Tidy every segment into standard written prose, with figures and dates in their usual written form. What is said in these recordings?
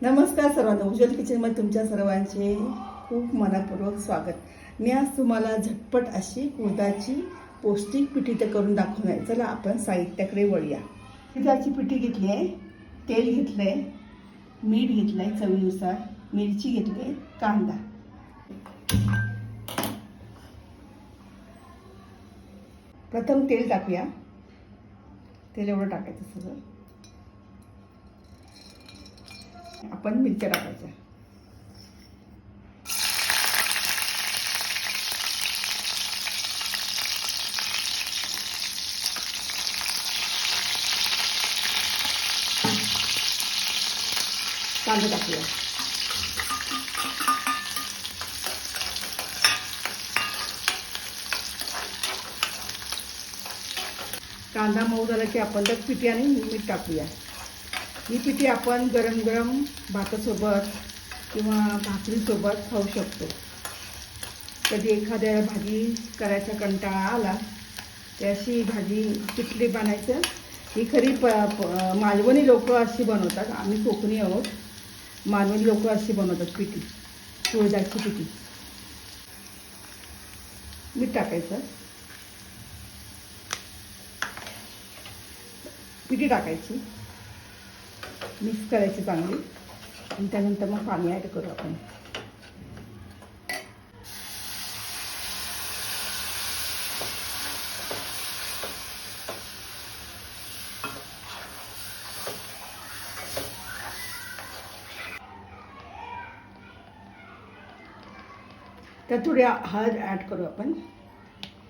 नमस्कार सर्वांना, उज्ज्वल किचनमध्ये तुमच्या सर्वांचे खूप मनपूर्वक स्वागत। मी आज तुम्हाला झटपट अशी उडदाची पौष्टिक पिठी तर करून दाखवणार आहे। चला आपण साहित्याकडे वळूया। उडदाची पिठी घेतली आहे, तेल घेतलं आहे, मीठ घेतलं आहे चवीनुसार, मिरची घेतली आहे, कांदा। प्रथम तेल टाकूया। तेल एवढं टाकायचं सगळं। आपण मिरच्या टाकायच्या। कांदा टाकूया। कांदा मऊ झाला की आपण त्यात पिठी आणि मीठ टाकूया। ही पिठी आपण गरम गरम भातासोबत किंवा भाकरीसोबत खाऊ शकतो। कधी एखाद्या भाजी करायचा कंटाळा आला तर अशी भाजी पिठली बनायचं। ही खरी मालवणी लोक अशी बनवतात, आम्ही कोकणी आहोत, मालवणी लोक अशी बनवतात पिठी, उडदाची पिठी। मीठ टाकायचं, पिठी टाकायची, मिक्स करायची चांगली आणि त्यानंतर मग पाणी ॲड करू आपण। त्यात थोडी हळद ॲड करू आपण,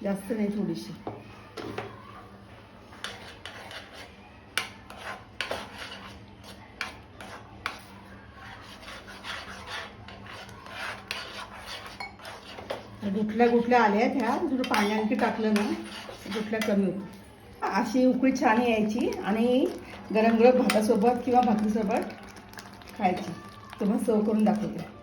जास्त नाही, थोडीशी। गुठल्या आल्या आहेत ह्या, थोडं पाणी आणखी टाकलं ना गुठल्या कमी होतं। अशी उकळी छान यायची आणि गरम गरम भातासोबत किंवा भाकरीसोबत खायची। तुम्हाला सर्व करून दाखवते।